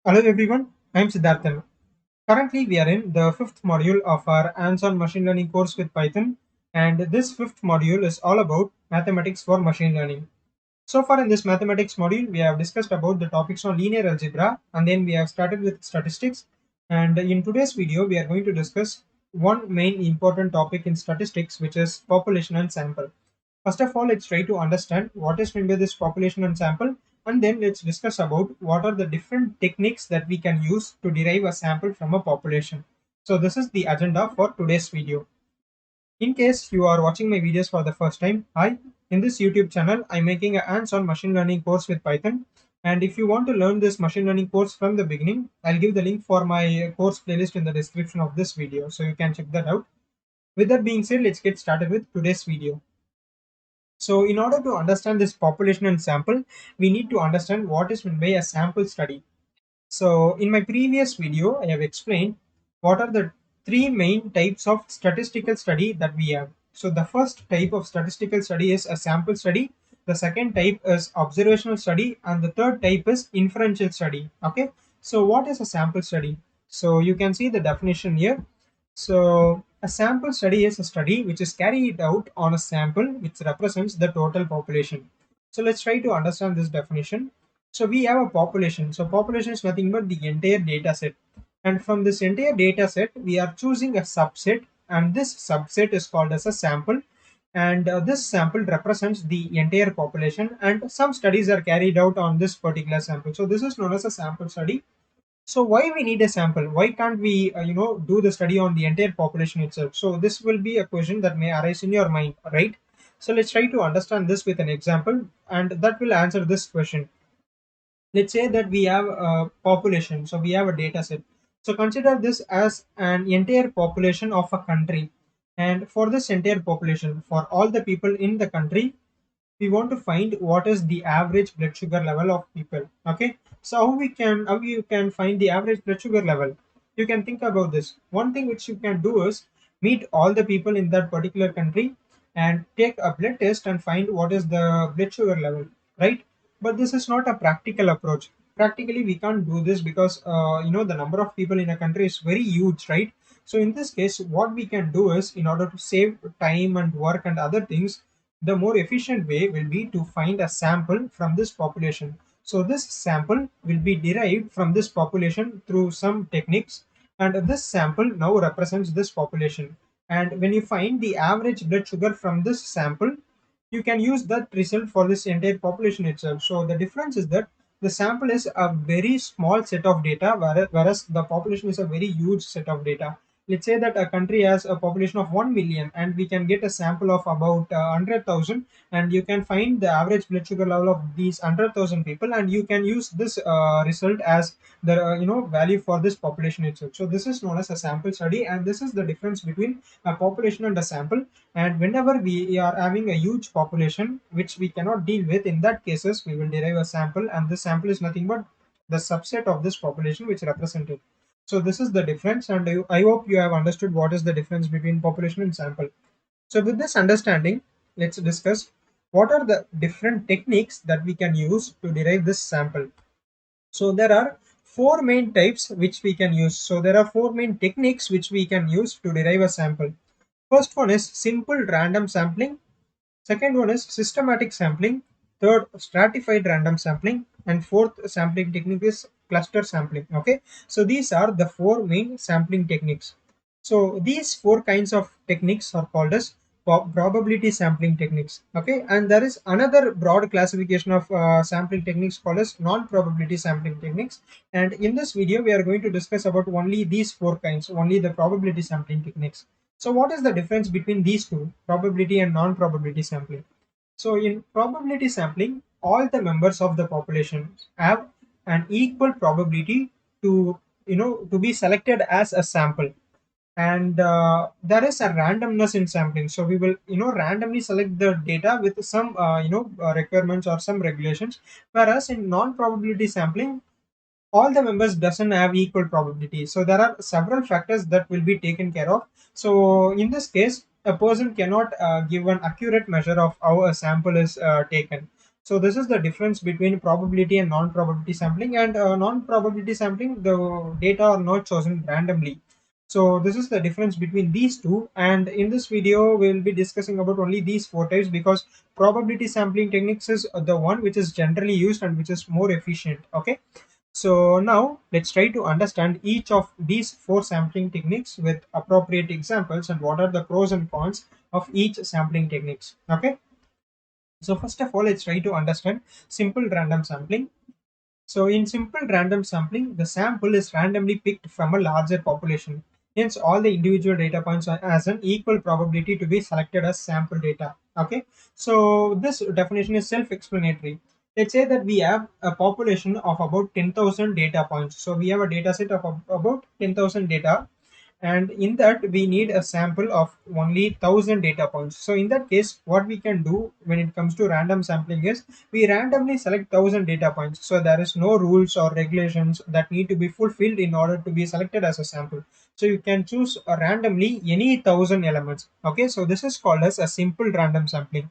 Hello everyone, I am Siddharthan. Currently, we are in the fifth module of our hands-on machine learning course with Python, and this fifth module is all about mathematics for machine learning. So far in this mathematics module, we have discussed about the topics on linear algebra, and then we have started with statistics. And in today's video, we are going to discuss one main important topic in statistics, which is population and sample. First of all, let's try to understand what is meant by this population and sample, and then let's discuss about what are the different techniques that we can use to derive a sample from a population. So this is the agenda for today's video. In case you are watching my videos for the first time, hi, in this YouTube channel, I'm making a hands-on machine learning course with Python. And if you want to learn this machine learning course from the beginning, I'll give the link for my course playlist in the description of this video, so you can check that out. With that being said, let's get started with today's video. So in order to understand this population and sample, we need to understand what is meant by a sample study. So in my previous video, I have explained what are the three main types of statistical study that we have. So the first type of statistical study is a sample study. The second type is observational study, and the third type is inferential study. Okay. So what is a sample study? So you can see the definition here. So a sample study is a study which is carried out on a sample which represents the total population. So let's try to understand this definition. So we have a population. So population is nothing but the entire data set. And from this entire data set, we are choosing a subset, and this subset is called as a sample. And this sample represents the entire population, and some studies are carried out on this particular sample. So this is known as a sample study. So why we need a sample? Why can't we, do the study on the entire population itself? So this will be a question that may arise in your mind, right? So let's try to understand this with an example, and that will answer this question. Let's say that we have a population, so we have a data set. So consider this as an entire population of a country, and for this entire population, for all the people in the country, we want to find what is the average blood sugar level of people. Okay, so how you can find the average blood sugar level? You can think about this. One thing which you can do is meet all the people in that particular country and take a blood test and find what is the blood sugar level, right? But this is not a practical approach. Practically we can't do this because the number of people in a country is very huge, right? So in this case, what we can do is, in order to save time and work and other things, the more efficient way will be to find a sample from this population. So this sample will be derived from this population through some techniques, and this sample now represents this population. And when you find the average blood sugar from this sample, you can use that result for this entire population itself. So the difference is that the sample is a very small set of data, whereas the population is a very huge set of data. Let's say that a country has a population of 1 million, and we can get a sample of about 100,000, and you can find the average blood sugar level of these 100,000 people, and you can use this result as the value for this population itself. So this is known as a sample study, and this is the difference between a population and a sample. And whenever we are having a huge population which we cannot deal with, in that cases we will derive a sample, and this sample is nothing but the subset of this population which represented. So this is the difference, and I hope you have understood what is the difference between population and sample. So with this understanding, let's discuss what are the different techniques that we can use to derive this sample. So there are four main types which we can use. So there are four main techniques which we can use to derive a sample. First one is simple random sampling. Second one is systematic sampling. Third, stratified random sampling. And fourth sampling technique is cluster sampling. Okay, so these are the four main sampling techniques. So these four kinds of techniques are called as probability sampling techniques. Okay, and there is another broad classification of sampling techniques called as non-probability sampling techniques. And in this video, we are going to discuss about only these four kinds, only the probability sampling techniques. So what is the difference between these two, probability and non-probability sampling? So in probability sampling, all the members of the population have an equal probability to to be selected as a sample. And there is a randomness in sampling, so we will randomly select the data with some requirements or some regulations, whereas in non-probability sampling, all the members doesn't have equal probability, so there are several factors that will be taken care of. So in this case, a person cannot give an accurate measure of how a sample is taken. So this is the difference between probability and non-probability sampling. And non-probability sampling, the data are not chosen randomly. So this is the difference between these two. And in this video, we will be discussing about only these four types, because probability sampling techniques is the one which is generally used and which is more efficient. Okay. So now let's try to understand each of these four sampling techniques with appropriate examples and what are the pros and cons of each sampling techniques. Okay. So first of all, let's try to understand simple random sampling. So in simple random sampling, the sample is randomly picked from a larger population. Hence, all the individual data points are as an equal probability to be selected as sample data. Okay. So this definition is self-explanatory. Let's say that we have a population of about 10,000 data points. So we have a data set of about 10,000 data, and in that we need a sample of only 1,000 data points. So in that case, what we can do when it comes to random sampling is we randomly select 1,000 data points. So there is no rules or regulations that need to be fulfilled in order to be selected as a sample. So you can choose randomly any 1,000 elements. Okay, so this is called as a simple random sampling.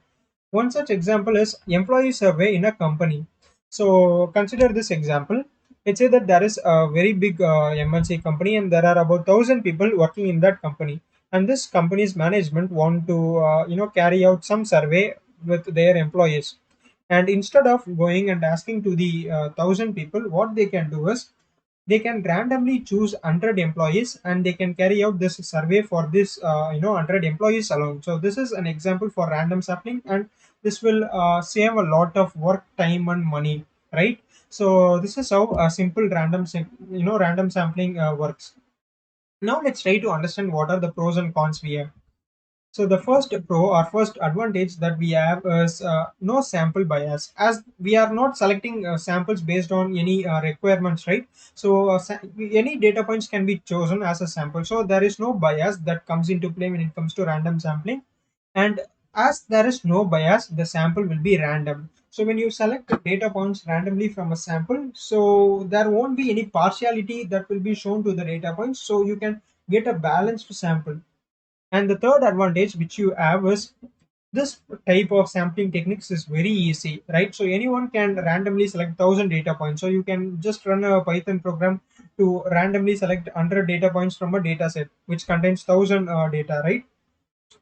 One such example is employee survey in a company. So consider this example. Let's say that there is a very big MNC company and there are about 1,000 people working in that company. And this company's management want to carry out some survey with their employees. And instead of going and asking to the 1,000 people, what they can do is they can randomly choose 100 employees and they can carry out this survey for this 100 employees alone. So this is an example for random sampling, and this will save a lot of work, time and money, right? So this is how a simple random sampling works. Now let's try to understand what are the pros and cons we have. So the first pro or first advantage that we have is no sample bias, as we are not selecting samples based on any requirements, right? So any data points can be chosen as a sample. So there is no bias that comes into play when it comes to random sampling. And as there is no bias, the sample will be random. So when you select the data points randomly from a sample, so there won't be any partiality that will be shown to the data points. So you can get a balanced sample. And the third advantage which you have is this type of sampling techniques is very easy, right? So anyone can randomly select 1,000 data points. So you can just run a Python program to randomly select 100 data points from a data set which contains 1,000 data, right?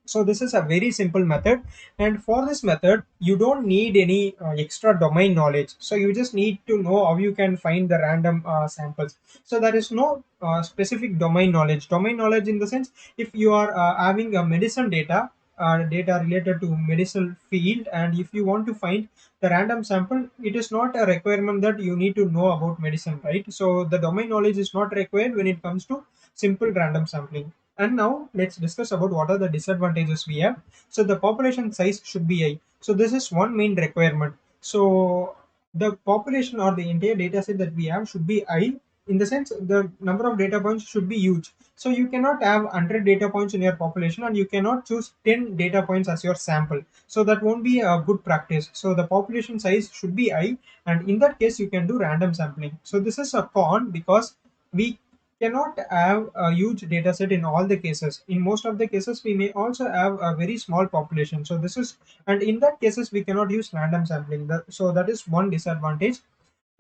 So this is a very simple method, and for this method you don't need any extra domain knowledge. So you just need to know how you can find the random samples. So there is no specific domain knowledge in the sense, if you are having a medicine data related to medicinal field, and if you want to find the random sample, it is not a requirement that you need to know about medicine, right? So the domain knowledge is not required when it comes to simple random sampling. And now let's discuss about what are the disadvantages we have. So the population size should be high. So this is one main requirement. So the population or the entire data set that we have should be high, in the sense the number of data points should be huge. So you cannot have 100 data points in your population and you cannot choose 10 data points as your sample. So that won't be a good practice. So the population size should be high, and in that case you can do random sampling. So this is a con, because we cannot have a huge data set in all the cases. In most of the cases, we may also have a very small population. So this is, and in that cases, we cannot use random sampling. So that is one disadvantage.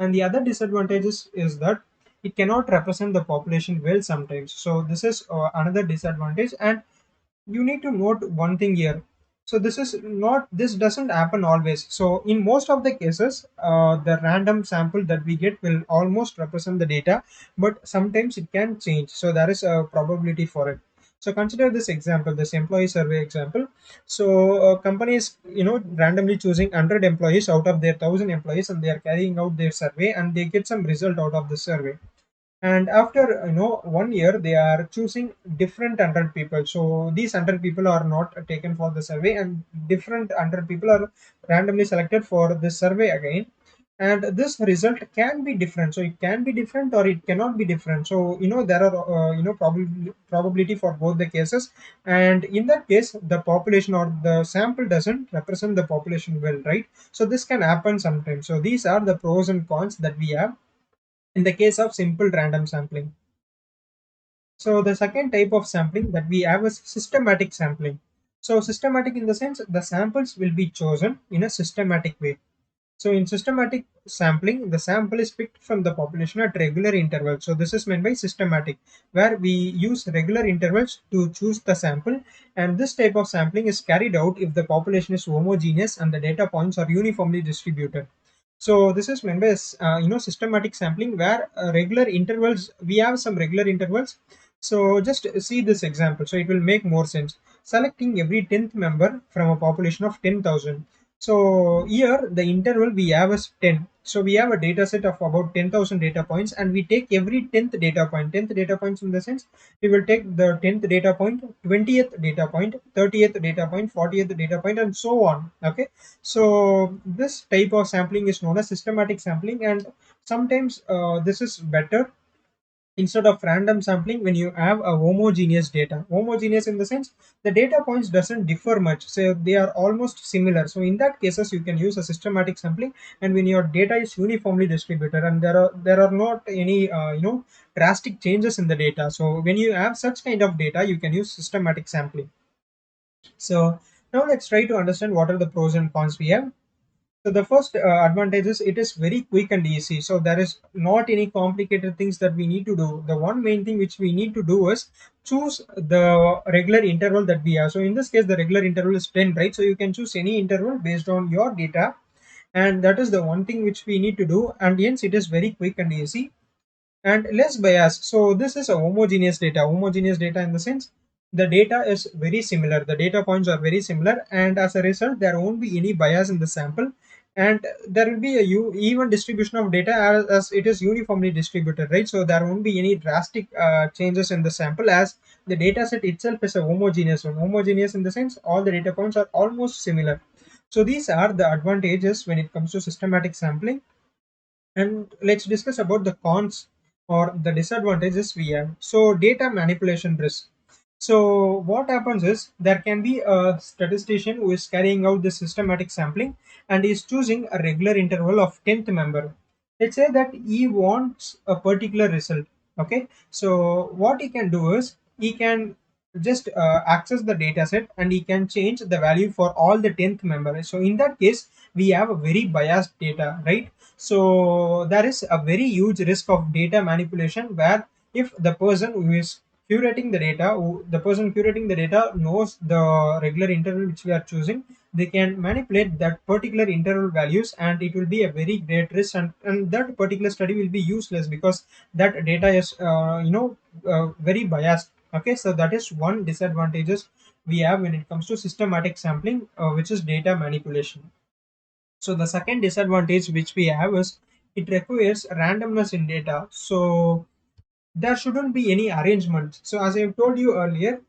And the other disadvantage is that it cannot represent the population well sometimes. So this is another disadvantage. And you need to note one thing here. So this doesn't happen always. So in most of the cases, the random sample that we get will almost represent the data, but sometimes it can change. So there is a probability for it. So consider this example, this employee survey example. So company is randomly choosing 100 employees out of their 1,000 employees, and they are carrying out their survey, and they get some result out of the survey. And after 1 year, they are choosing different 100 people. So these 100 people are not taken for the survey, and different 100 people are randomly selected for the survey again. And this result can be different. So it can be different or it cannot be different. So there are probability for both the cases. And in that case, the population or the sample doesn't represent the population well, right? So this can happen sometimes. So these are the pros and cons that we have in the case of simple random sampling. So the second type of sampling that we have is systematic sampling. So systematic in the sense the samples will be chosen in a systematic way. So in systematic sampling, the sample is picked from the population at regular intervals. So this is meant by systematic, where we use regular intervals to choose the sample. And this type of sampling is carried out if the population is homogeneous and the data points are uniformly distributed. So this is meant by systematic sampling, where regular intervals, we have some regular intervals. So just see this example, so it will make more sense. Selecting every 10th member from a population of 10,000. So here the interval we have is 10. So we have a data set of about 10,000 data points, and we take every 10th data point. 10th data points in the sense, we will take the 10th data point, 20th data point, 30th data point, 40th data point, and so on. Okay. So this type of sampling is known as systematic sampling, and sometimes this is better instead of random sampling when you have a homogeneous data. Homogeneous in the sense the data points doesn't differ much, so they are almost similar. So in that cases you can use a systematic sampling, and when your data is uniformly distributed and there are not any drastic changes in the data, so when you have such kind of data you can use systematic sampling. So now let's try to understand what are the pros and cons we have. So the first advantage is it is very quick and easy. So there is not any complicated things that we need to do. The one main thing which we need to do is choose the regular interval that we have. So in this case, the regular interval is 10, right? So you can choose any interval based on your data. And that is the one thing which we need to do. And hence it is very quick and easy and less bias. So this is a homogeneous data. Homogeneous data in the sense the data is very similar. The data points are very similar, and as a result, there won't be any bias in the sample, and there will be a even distribution of data as it is uniformly distributed, right? So there won't be any drastic changes in the sample as the data set itself is a homogeneous one. Homogeneous in the sense all the data points are almost similar. So these are the advantages when it comes to systematic sampling, and let's discuss about the cons or the disadvantages we have. So data manipulation risk. So what happens is there can be a statistician who is carrying out the systematic sampling and is choosing a regular interval of 10th member. Let's say that he wants a particular result. Okay, so what he can do is he can just access the data set and he can change the value for all the 10th member. So in that case we have a very biased data, right? So there is a very huge risk of data manipulation, where if the person who is curating the data, the person curating the data knows the regular interval which we are choosing, they can manipulate that particular interval values, and it will be a very great risk, and that particular study will be useless because that data is very biased. Okay, so that is one disadvantages we have when it comes to systematic sampling, which is data manipulation. So the second disadvantage which we have is it requires randomness in data. So there shouldn't be any arrangement. So as I told you earlier,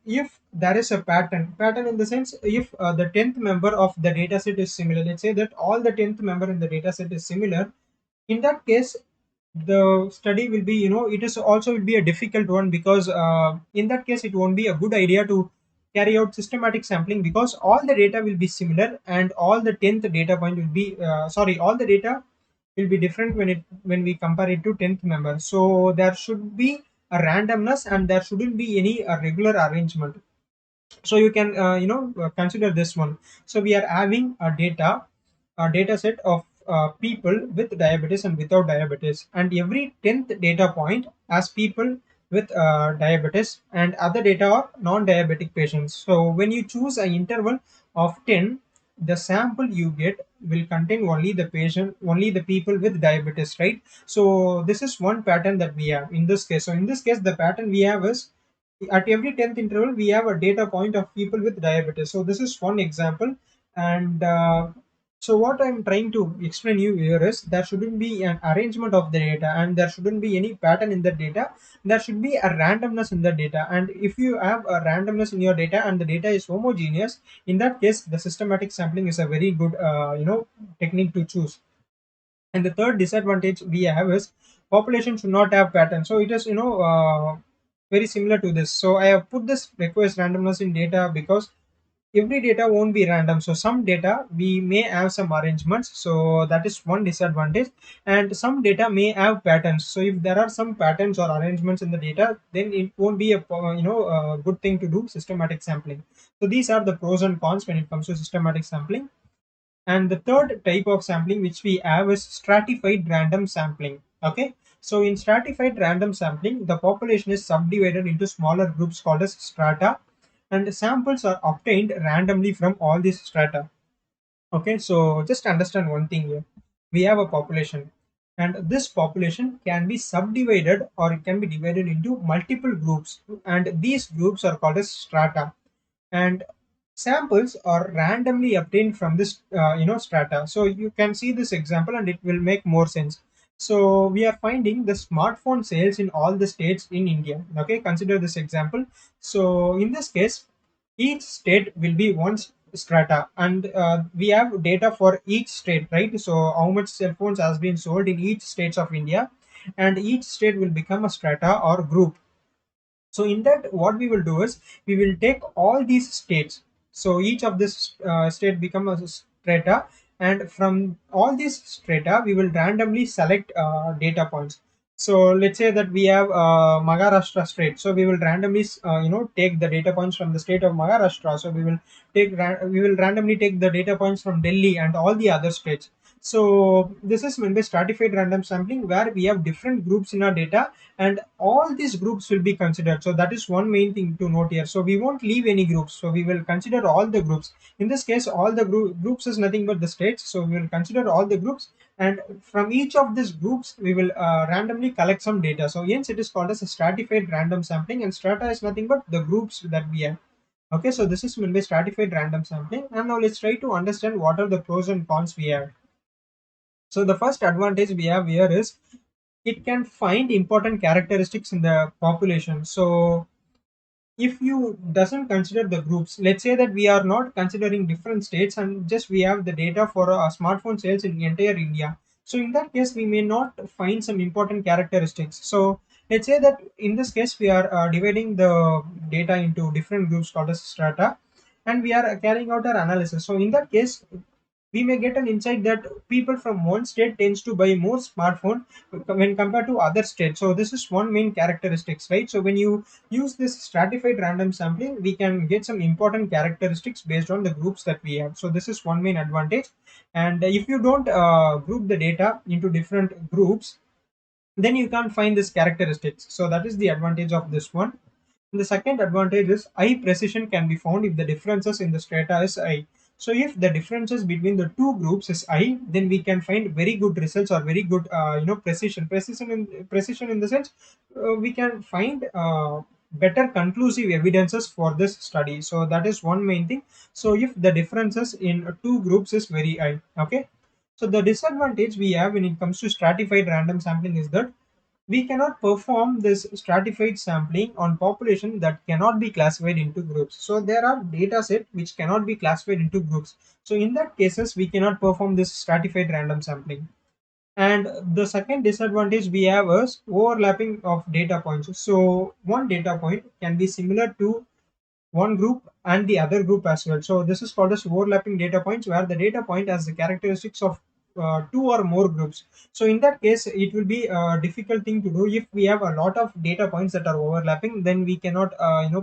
if there is a pattern in the sense, if the 10th member of the data set is similar, let's say that all the 10th member in the data set is similar, in that case the study will be, it is also will be a difficult one, because in that case it won't be a good idea to carry out systematic sampling, because all the data will be similar and all the 10th data point will be all the data will be different when we compare it to 10th member. So there should be a randomness and there shouldn't be any regular arrangement. So you can consider this one. So we are having a data set of people with diabetes and without diabetes, and every 10th data point has people with diabetes and other data are non-diabetic patients. So when you choose an interval of 10, the sample you get will contain only the people with diabetes, right? So this is one pattern that we have in this case. So in this case the pattern we have is at every 10th interval we have a data point of people with diabetes. So this is one example, and so what I'm trying to explain you here is there shouldn't be an arrangement of the data and there shouldn't be any pattern in the data. There should be a randomness in the data, and if you have a randomness in your data and the data is homogeneous, in that case the systematic sampling is a very good technique to choose. And the third disadvantage we have is population should not have pattern. So it is very similar to this. So I have put this requires randomness in data because every data won't be random. So some data we may have some arrangements, so that is one disadvantage, and some data may have patterns. So if there are some patterns or arrangements in the data, then it won't be a good thing to do systematic sampling. So these are the pros and cons when it comes to systematic sampling. And the third type of sampling which we have is stratified random sampling. Okay, so in stratified random sampling, the population is subdivided into smaller groups called as strata, and samples are obtained randomly from all these strata. Okay, so just understand one thing here. We have a population, and this population can be subdivided or it can be divided into multiple groups, and these groups are called as strata. And samples are randomly obtained from this strata. So you can see this example and it will make more sense. So we are finding the smartphone sales in all the states in India. Okay, consider this example. So in this case, each state will be one strata, and we have data for each state, right? So how much cell phones has been sold in each states of India, and each state will become a strata or group. So in that, what we will do is we will take all these states. So each of this state become a strata, and from all these strata, we will randomly select data points. So let's say that we have Maharashtra state. So we will randomly, take the data points from the state of Maharashtra. So we will randomly take the data points from Delhi and all the other states. So this is meant by stratified random sampling, where we have different groups in our data, and all these groups will be considered. So that is one main thing to note here. So we won't leave any groups, so we will consider all the groups. In this case, all the groups is nothing but the states, so we will consider all the groups, and from each of these groups we will randomly collect some data. So hence it is called as a stratified random sampling, and strata is nothing but the groups that we have. Okay, so this is meant by stratified random sampling, and now let's try to understand what are the pros and cons we have. So the first advantage we have here is it can find important characteristics in the population. So if you doesn't consider the groups, let's say that we are not considering different states and just we have the data for smartphone sales in entire India. So in that case, we may not find some important characteristics. So let's say that in this case, we are dividing the data into different groups called as strata, and we are carrying out our analysis. So in that case, we may get an insight that people from one state tends to buy more smartphone when compared to other states. So this is one main characteristics, right? So when you use this stratified random sampling, we can get some important characteristics based on the groups that we have. So this is one main advantage. And if you don't group the data into different groups, then you can't find this characteristics. So that is the advantage of this one. The second advantage is high precision can be found if the differences in the strata is high. So if the differences between the two groups is high, then we can find very good results or very good, precision. Precision in the sense, we can find better conclusive evidences for this study. So that is one main thing. So if the differences in two groups is very high, okay. So the disadvantage we have when it comes to stratified random sampling is that we cannot perform this stratified sampling on population that cannot be classified into groups. So there are data set which cannot be classified into groups. So in that cases, we cannot perform this stratified random sampling. And the second disadvantage we have is overlapping of data points. So one data point can be similar to one group and the other group as well. So this is called as overlapping data points, where the data point has the characteristics of two or more groups. So in that case, it will be a difficult thing to do. If we have a lot of data points that are overlapping, then we cannot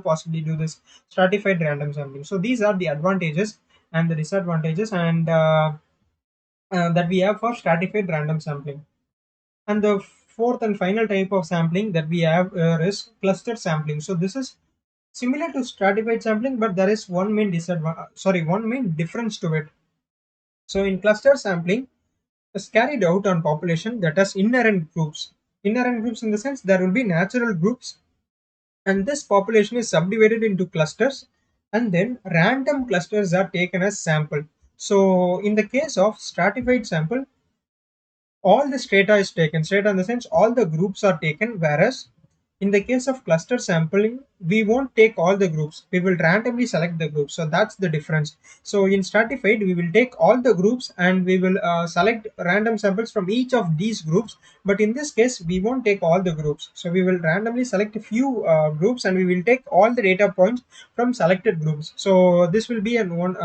possibly do this stratified random sampling. So these are the advantages and the disadvantages, and that we have for stratified random sampling. And the fourth and final type of sampling that we have is cluster sampling. So this is similar to stratified sampling, but there is one main difference to it. So in cluster sampling is carried out on population that has inherent groups. Inherent groups in the sense there will be natural groups, and this population is subdivided into clusters, and then random clusters are taken as sample. So in the case of stratified sample, all the strata is taken. Strata in the sense all the groups are taken, whereas in the case of cluster sampling, we won't take all the groups. We will randomly select the groups. So that's the difference. So in stratified, we will take all the groups and we will select random samples from each of these groups. But in this case, we won't take all the groups. So we will randomly select a few groups and we will take all the data points from selected groups. So this will be an one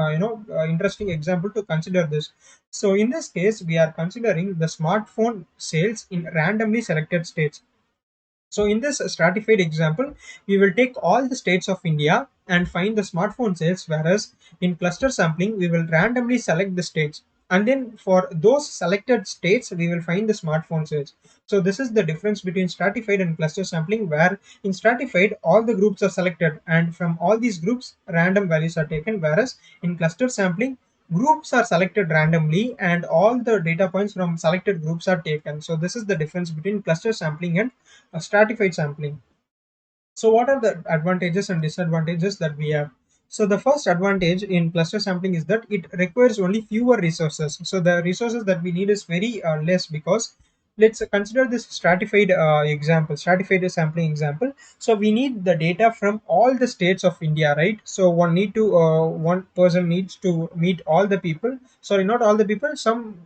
interesting example to consider this. So in this case, we are considering the smartphone sales in randomly selected states. So in this stratified example, we will take all the states of India and find the smartphone sales, whereas in cluster sampling, we will randomly select the states. and then for those selected states we will find the smartphone search. So this is the difference between stratified and cluster sampling, where in stratified all the groups are selected and from all these groups random values are taken, whereas in cluster sampling groups are selected randomly and all the data points from selected groups are taken. So this is the difference between cluster sampling and stratified sampling. So what are the advantages and disadvantages that we have? So the first advantage in cluster sampling is that it requires only fewer resources. So the resources that we need is very less, because let's consider this stratified stratified sampling example. So we need the data from all the states of India, right? So one person needs to meet all the people. Sorry, not all the people, some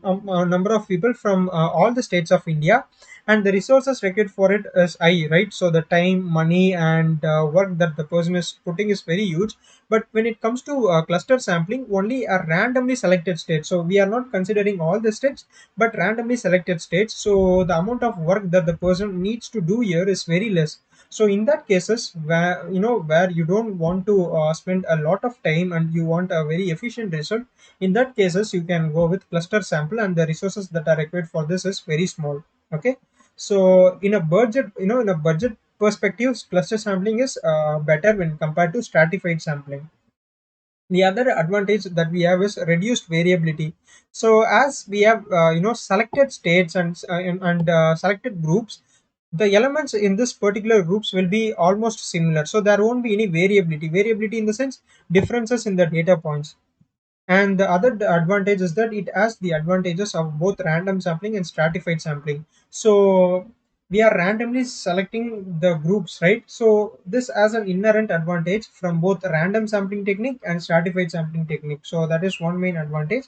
number of people from all the states of India, and the resources required for it is high, right? So the time, money, and work that the person is putting is very huge. But when it comes to cluster sampling, only a randomly selected state, so we are not considering all the states but randomly selected states, so the amount of work that the person needs to do here is very less. So in that cases where where you don't want to spend a lot of time and you want a very efficient result, in that cases you can go with cluster sample, and the resources that are required for this is very small. Okay. So in a budget, in a budget perspective, cluster sampling is better when compared to stratified sampling. The other advantage that we have is reduced variability. So as we have selected states and selected groups, the elements in this particular groups will be almost similar. So there won't be any variability. Variability in the sense differences in the data points. And the other advantage is that it has the advantages of both random sampling and stratified sampling. So we are randomly selecting the groups, right? So this has an inherent advantage from both random sampling technique and stratified sampling technique. So that is one main advantage.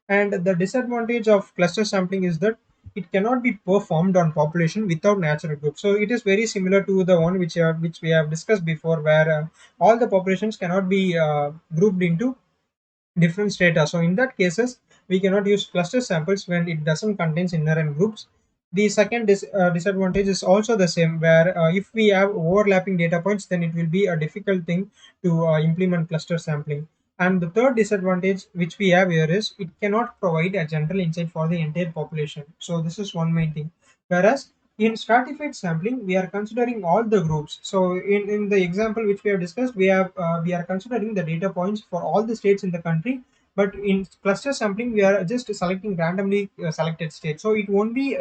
And the disadvantage of cluster sampling is that it cannot be performed on population without natural groups. So it is very similar to the one which we have discussed before, where all the populations cannot be grouped into different strata. So in that cases, we cannot use cluster samples when it doesn't contains inherent groups. The second disadvantage is also the same, where if we have overlapping data points, then it will be a difficult thing to implement cluster sampling. And the third disadvantage which we have here is it cannot provide a general insight for the entire population. So this is one main thing. Whereas in stratified sampling, we are considering all the groups. So in the example which we have discussed, we are considering the data points for all the states in the country. But in cluster sampling, we are just selecting randomly selected states. So it won't be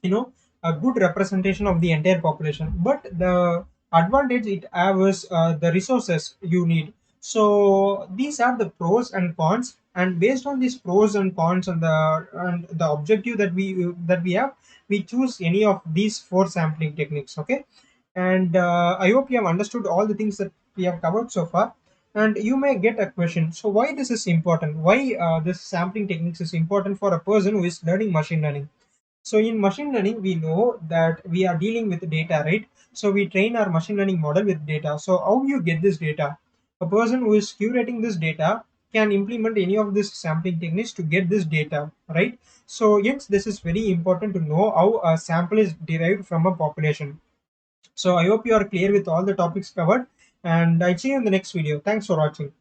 you know a good representation of the entire population. But the advantage it have is the resources you need. So these are the pros and cons, and based on these pros and cons and the objective that we have, we choose any of these four sampling techniques. Okay. And I hope you have understood all the things that we have covered so far. And you may get a question, so why this is important, why this sampling techniques is important for a person who is learning machine learning. So in machine learning, we know that we are dealing with data, right? So we train our machine learning model with data. So how you get this data? A person who is curating this data can implement any of these sampling techniques to get this data, right? So yes, this is very important to know how a sample is derived from a population. So I hope you are clear with all the topics covered, and I see you in the next video. Thanks for watching.